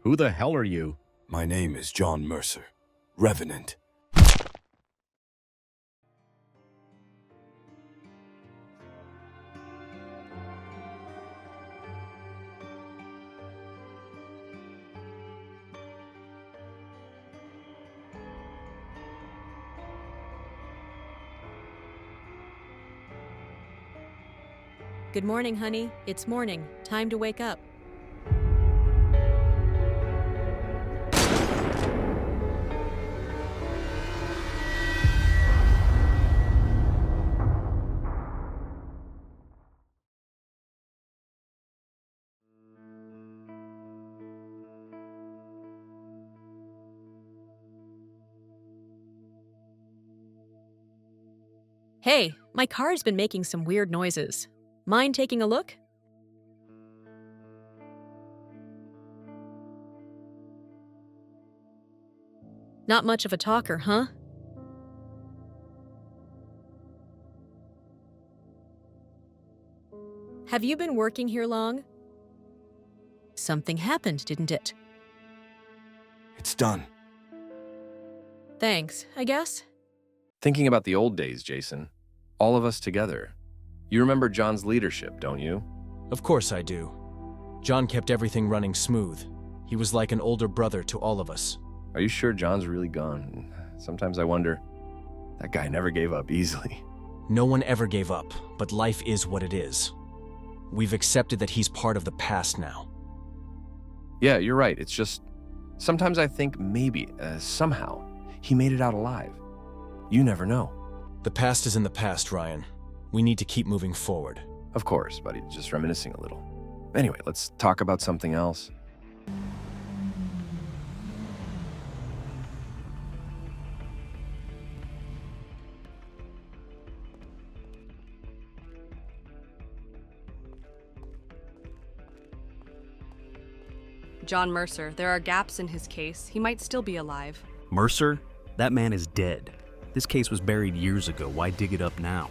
Who the hell are you? My name is John Mercer, Revenant. Good morning, honey. It's morning. Time to wake up. Hey, my car's been making some weird noises. Mind taking a look? Not much of a talker, huh? Have you been working here long? Something happened, didn't it? It's done. Thanks, I guess. Thinking about the old days, Jason. All of us together. You remember John's leadership, don't you? Of course I do. John kept everything running smooth. He was like an older brother to all of us. Are you sure John's really gone? Sometimes I wonder, that guy never gave up easily. No one ever gave up, but life is what it is. We've accepted that he's part of the past now. Yeah, you're right. It's just, sometimes I think maybe, somehow, he made it out alive. You never know. The past is in the past, Ryan. We need to keep moving forward. Of course, buddy, just reminiscing a little. Anyway, let's talk about something else. John Mercer, there are gaps in his case. He might still be alive. Mercer? That man is dead. This case was buried years ago. Why dig it up now?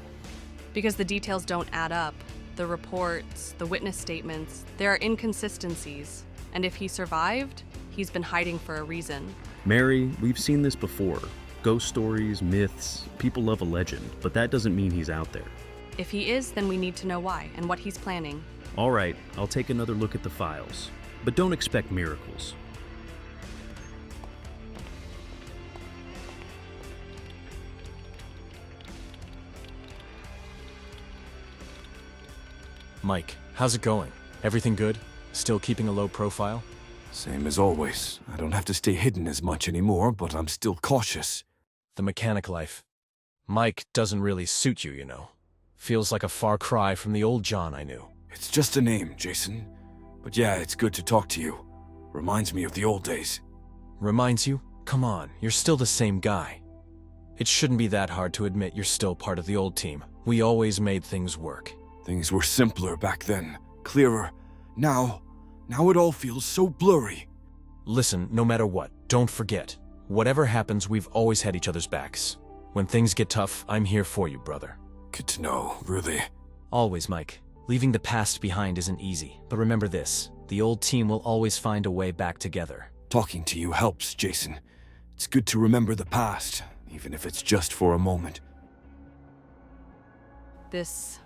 Because the details don't add up. The reports, the witness statements, there are inconsistencies. And if he survived, he's been hiding for a reason. Mary, we've seen this before. Ghost stories, myths, people love a legend, but that doesn't mean he's out there. If he is, then we need to know why and what he's planning. All right, I'll take another look at the files. But don't expect miracles. Mike, how's it going? Everything good? Still keeping a low profile? Same as always. I don't have to stay hidden as much anymore, but I'm still cautious. The mechanic life. Mike doesn't really suit you, you know. Feels like a far cry from the old John I knew. It's just a name, Jason. But yeah, it's good to talk to you. Reminds me of the old days. Reminds you? Come on, you're still the same guy. It shouldn't be that hard to admit you're still part of the old team. We always made things work. Things were simpler back then, clearer. Now it all feels so blurry. Listen, no matter what, don't forget. Whatever happens, we've always had each other's backs. When things get tough, I'm here for you, brother. Good to know, really. Always, Mike. Leaving the past behind isn't easy, but remember this. The old team will always find a way back together. Talking to you helps, Jason. It's good to remember the past, even if it's just for a moment. This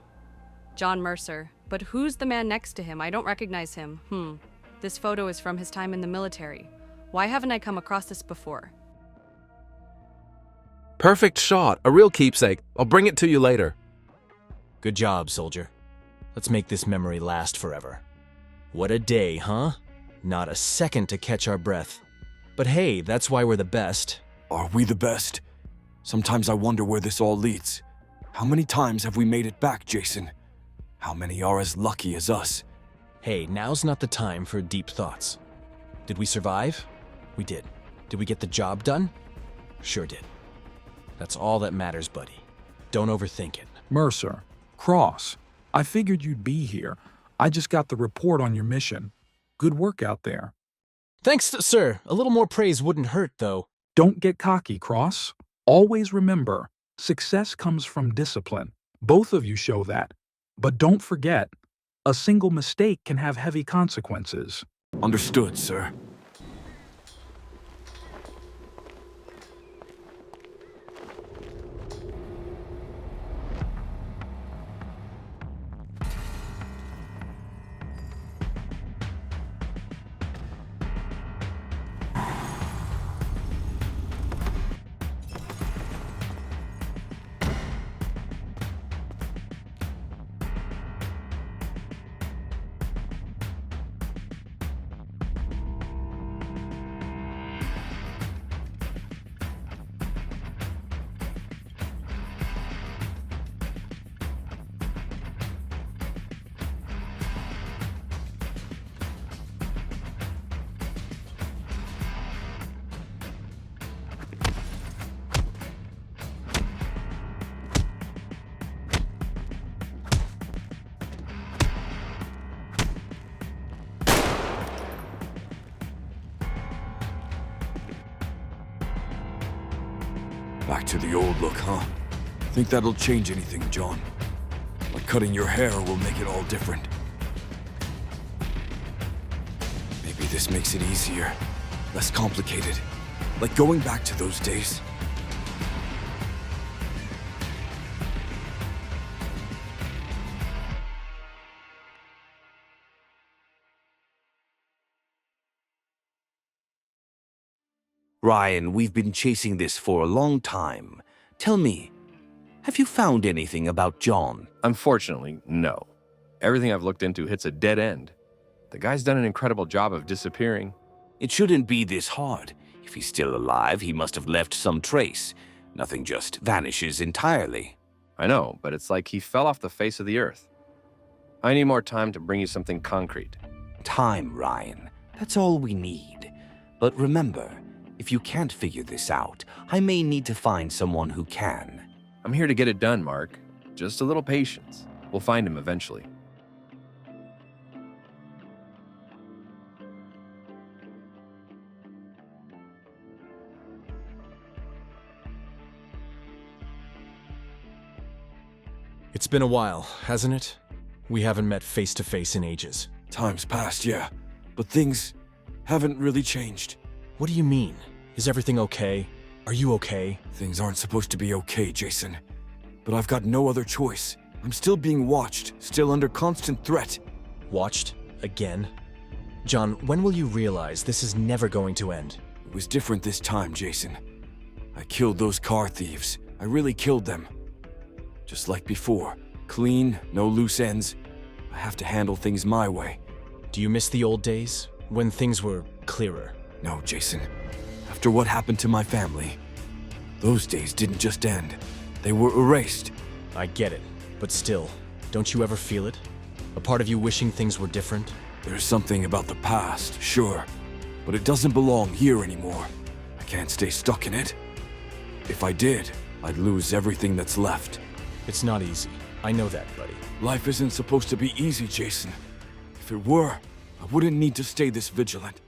John Mercer. But who's the man next to him? I don't recognize him. This photo is from his time in the military. Why haven't I come across this before? Perfect shot. A real keepsake. I'll bring it to you later. Good job, soldier. Let's make this memory last forever. What a day, huh? Not a second to catch our breath. But hey, that's why we're the best. Are we the best? Sometimes I wonder where this all leads. How many times have we made it back, Jason? How many are as lucky as us? Hey, now's not the time for deep thoughts. Did we survive? We did. Did we get the job done? Sure did. That's all that matters, buddy. Don't overthink it. Mercer, Cross, I figured you'd be here. I just got the report on your mission. Good work out there. Thanks, sir. A little more praise wouldn't hurt, though. Don't get cocky, Cross. Always remember, success comes from discipline. Both of you show that. But don't forget, a single mistake can have heavy consequences. Understood, sir. Back to the old look, huh? Think that'll change anything, John? Like cutting your hair will make it all different. Maybe this makes it easier, less complicated. Like going back to those days. Ryan, we've been chasing this for a long time. Tell me, have you found anything about John? Unfortunately, no. Everything I've looked into hits a dead end. The guy's done an incredible job of disappearing. It shouldn't be this hard. If he's still alive, he must have left some trace. Nothing just vanishes entirely. I know, but it's like he fell off the face of the earth. I need more time to bring you something concrete. Time, Ryan. That's all we need. But remember, if you can't figure this out, I may need to find someone who can. I'm here to get it done, Mark. Just a little patience. We'll find him eventually. It's been a while, hasn't it? We haven't met face to face in ages. Time's passed, yeah. But things haven't really changed. What do you mean? Is everything okay? Are you okay? Things aren't supposed to be okay, Jason. But I've got no other choice. I'm still being watched, still under constant threat. Watched? Again? John, when will you realize this is never going to end? It was different this time, Jason. I killed those car thieves. I really killed them. Just like before. Clean, no loose ends. I have to handle things my way. Do you miss the old days? When things were clearer? No, Jason. After what happened to my family, those days didn't just end. They were erased. I get it, but still, don't you ever feel it? A part of you wishing things were different? There's something about the past, sure. But it doesn't belong here anymore. I can't stay stuck in it. If I did, I'd lose everything that's left. It's not easy. I know that, buddy. Life isn't supposed to be easy, Jason. If it were, I wouldn't need to stay this vigilant.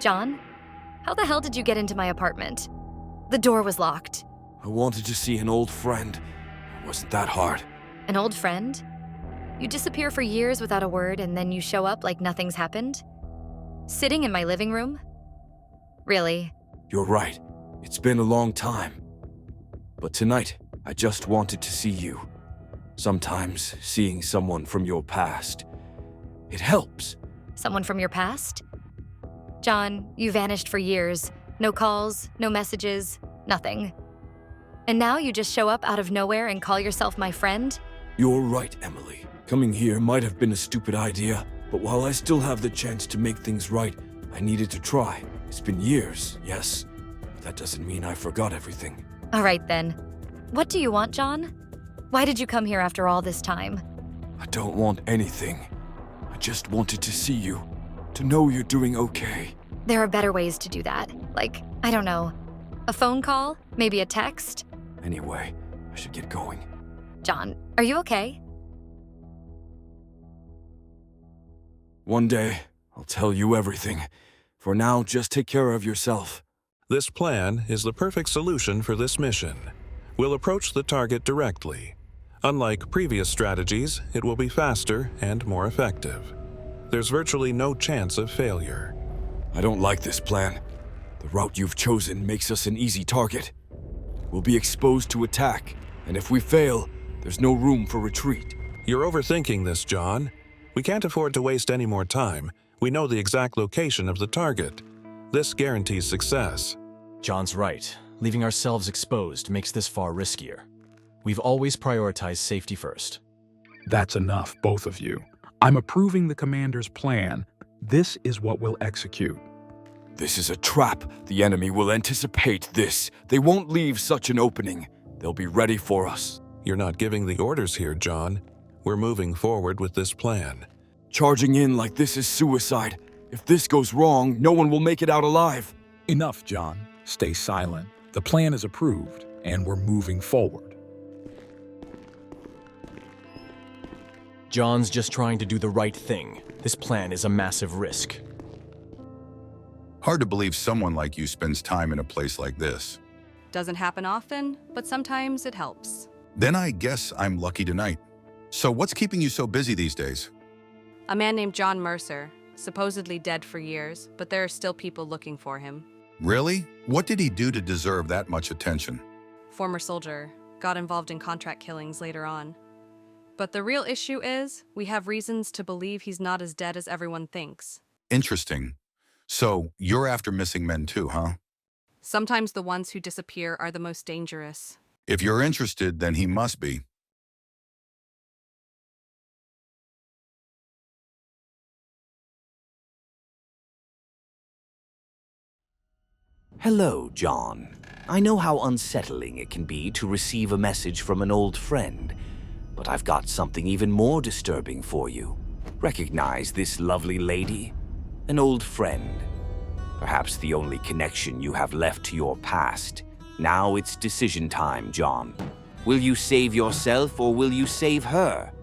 John? How the hell did you get into my apartment? The door was locked. I wanted to see an old friend. It wasn't that hard. An old friend? You disappear for years without a word and then you show up like nothing's happened? Sitting in my living room? Really? You're right. It's been a long time. But tonight, I just wanted to see you. Sometimes seeing someone from your past, it helps. Someone from your past? John, you vanished for years. No calls, no messages. Nothing. And now you just show up out of nowhere and call yourself my friend? You're right, Emily. Coming here might have been a stupid idea, but while I still have the chance to make things right, I needed to try. It's been years, yes, but that doesn't mean I forgot everything. All right then. What do you want, John? Why did you come here after all this time? I don't want anything. I just wanted to see you, to know you're doing okay. There are better ways to do that. Like, I don't know, a phone call? Maybe a text? Anyway, I should get going. John, are you okay? One day, I'll tell you everything. For now, just take care of yourself. This plan is the perfect solution for this mission. We'll approach the target directly. Unlike previous strategies, it will be faster and more effective. There's virtually no chance of failure. I don't like this plan. The route you've chosen makes us an easy target. We'll be exposed to attack, and if we fail, there's no room for retreat. You're overthinking this, John. We can't afford to waste any more time. We know the exact location of the target. This guarantees success. John's right. Leaving ourselves exposed makes this far riskier. We've always prioritized safety first. That's enough, both of you. I'm approving the commander's plan. This is what we'll execute. This is a trap. The enemy will anticipate this. They won't leave such an opening. They'll be ready for us. You're not giving the orders here, John. We're moving forward with this plan. Charging in like this is suicide. If this goes wrong, no one will make it out alive. Enough, John. Stay silent. The plan is approved, and we're moving forward. John's just trying to do the right thing. This plan is a massive risk. Hard to believe someone like you spends time in a place like this. Doesn't happen often, but sometimes it helps. Then I guess I'm lucky tonight. So what's keeping you so busy these days? A man named John Mercer, supposedly dead for years, but there are still people looking for him. Really? What did he do to deserve that much attention? Former soldier, got involved in contract killings later on. But the real issue is, we have reasons to believe he's not as dead as everyone thinks. Interesting. So you're after missing men too, huh? Sometimes the ones who disappear are the most dangerous. If you're interested, then he must be. Hello, John. I know how unsettling it can be to receive a message from an old friend, but I've got something even more disturbing for you. Recognize this lovely lady? An old friend. Perhaps the only connection you have left to your past. Now it's decision time, John. Will you save yourself or will you save her?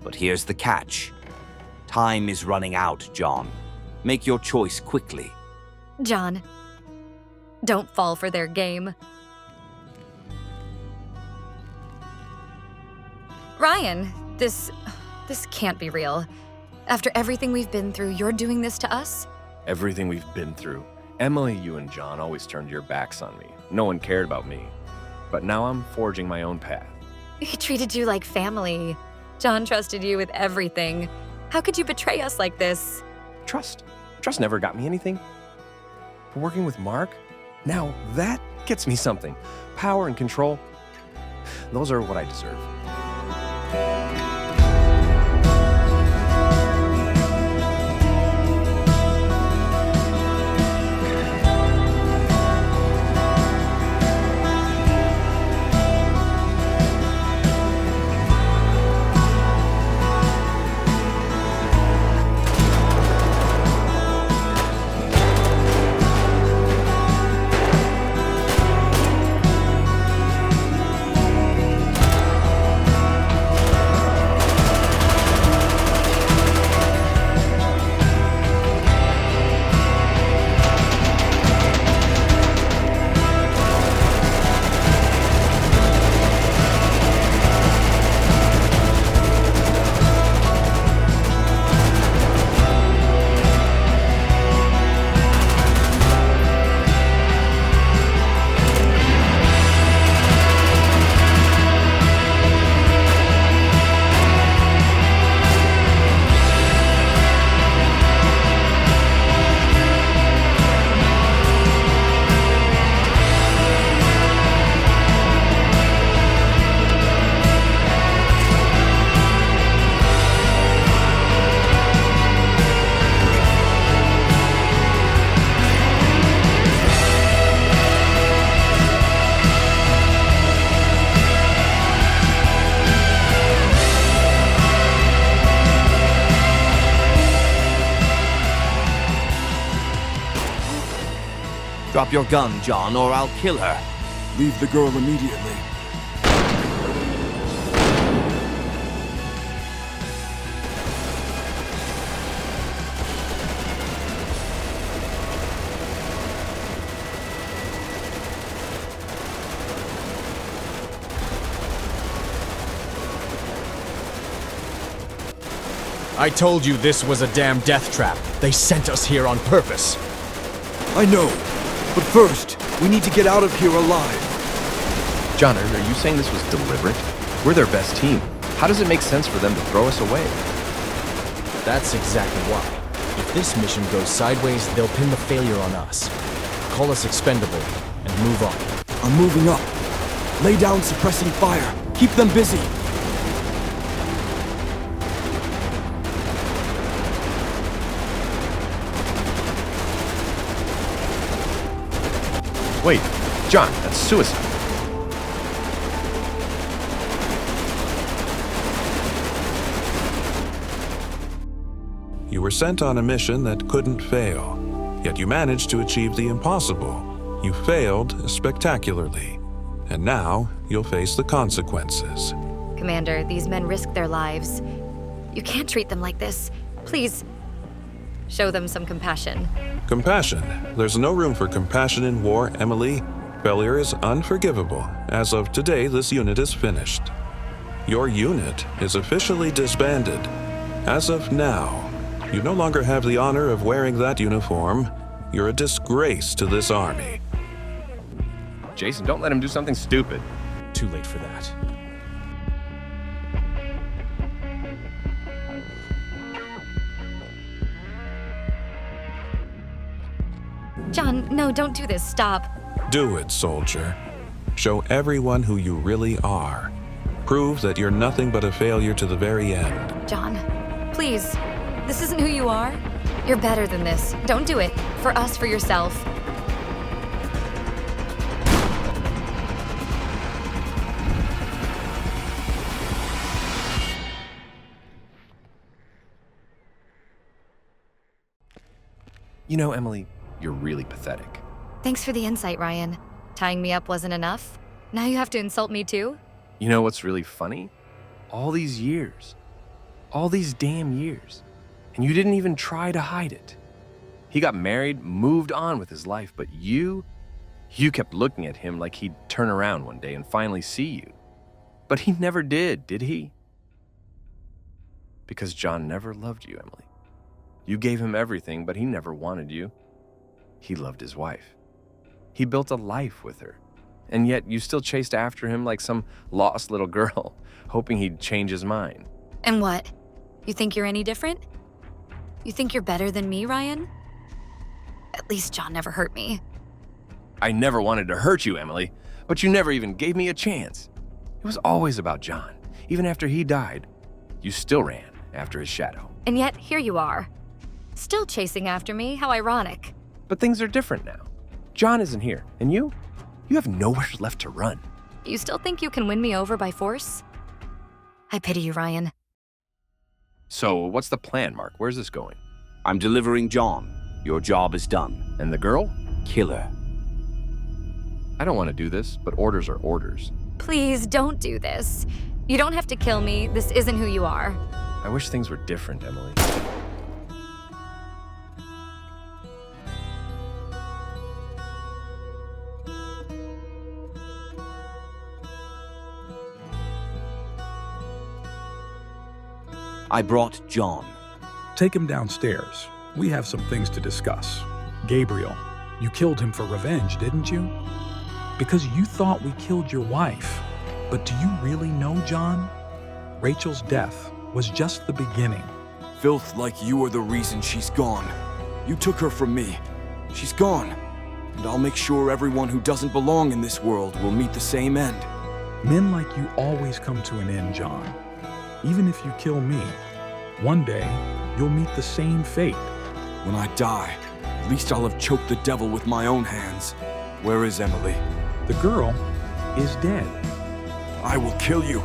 But here's the catch. Time is running out, John. Make your choice quickly. John, don't fall for their game. Ryan, this can't be real. After everything we've been through, you're doing this to us? Everything we've been through. Emily, you and John always turned your backs on me. No one cared about me. But now I'm forging my own path. He treated you like family. John trusted you with everything. How could you betray us like this? Trust. Trust never got me anything. But working with Mark, now that gets me something. Power and control. Those are what I deserve. Drop your gun, John, or I'll kill her. Leave the girl immediately. I told you this was a damn death trap. They sent us here on purpose. I know, but first, we need to get out of here alive. John, are you saying this was deliberate? We're their best team. How does it make sense for them to throw us away? That's exactly why. If this mission goes sideways, they'll pin the failure on us. Call us expendable and move on. I'm moving up. Lay down suppressing fire. Keep them busy. Wait, John, that's suicide. You were sent on a mission that couldn't fail, yet you managed to achieve the impossible. You failed spectacularly, and now you'll face the consequences. Commander, these men risk their lives. You can't treat them like this. Please, show them some compassion. Compassion. There's no room for compassion in war, Emily. Failure is unforgivable. As of today, this unit is finished. Your unit is officially disbanded. As of now, you no longer have the honor of wearing that uniform. You're a disgrace to this army. Jason, don't let him do something stupid. Too late for that. John, no, don't do this. Stop. Do it, soldier. Show everyone who you really are. Prove that you're nothing but a failure to the very end. John, please. This isn't who you are. You're better than this. Don't do it. For us, for yourself. You know, Emily, you're really pathetic. Thanks for the insight, Ryan. Tying me up wasn't enough. Now you have to insult me too? You know what's really funny? All these years. All these damn years. And you didn't even try to hide it. He got married, moved on with his life, but you kept looking at him like he'd turn around one day and finally see you. But he never did he? Because John never loved you, Emily. You gave him everything, but he never wanted you. He loved his wife. He built a life with her. And yet you still chased after him like some lost little girl, hoping he'd change his mind. And what? You think you're any different? You think you're better than me, Ryan? At least John never hurt me. I never wanted to hurt you, Emily, but you never even gave me a chance. It was always about John. Even after he died, you still ran after his shadow. And yet, here you are. Still chasing after me? How ironic. But things are different now. John isn't here, and you have nowhere left to run. You still think you can win me over by force? I pity you, Ryan. So, what's the plan, Mark? Where's this going? I'm delivering John. Your job is done. And the girl? Kill her. I don't want to do this, but orders are orders. Please, don't do this. You don't have to kill me. This isn't who you are. I wish things were different, Emily. I brought John. Take him downstairs. We have some things to discuss. Gabriel, you killed him for revenge, didn't you? Because you thought we killed your wife. But do you really know, John? Rachel's death was just the beginning. Filth like you are the reason she's gone. You took her from me. She's gone. And I'll make sure everyone who doesn't belong in this world will meet the same end. Men like you always come to an end, John. Even if you kill me, one day you'll meet the same fate. When I die, at least I'll have choked the devil with my own hands. Where is Emily? The girl is dead. I will kill you.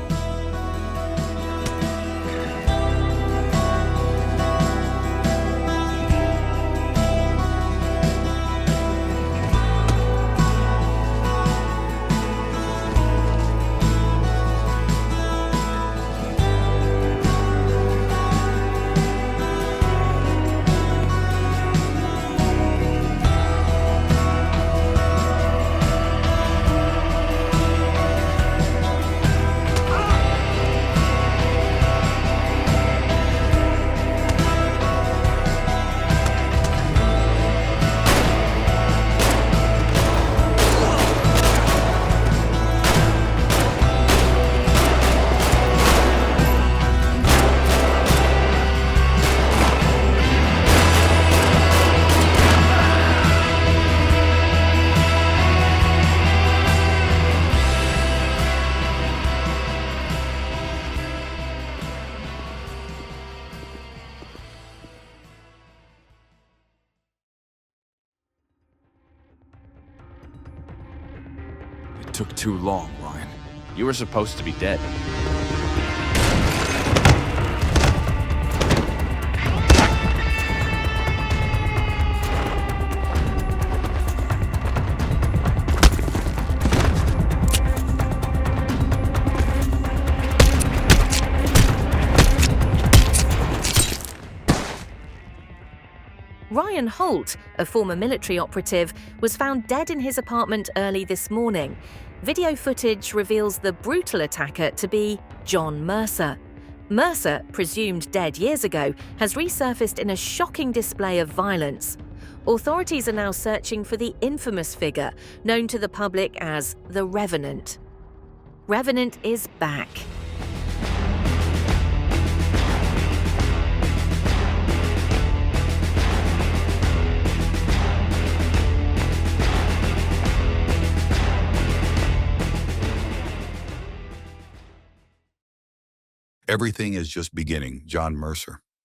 took too long, Ryan. You were supposed to be dead. Ryan Holt, a former military operative, was found dead in his apartment early this morning. Video footage reveals the brutal attacker to be John Mercer. Mercer, presumed dead years ago, has resurfaced in a shocking display of violence. Authorities are now searching for the infamous figure, known to the public as the Revenant. Revenant is back. Everything is just beginning, John Mercer.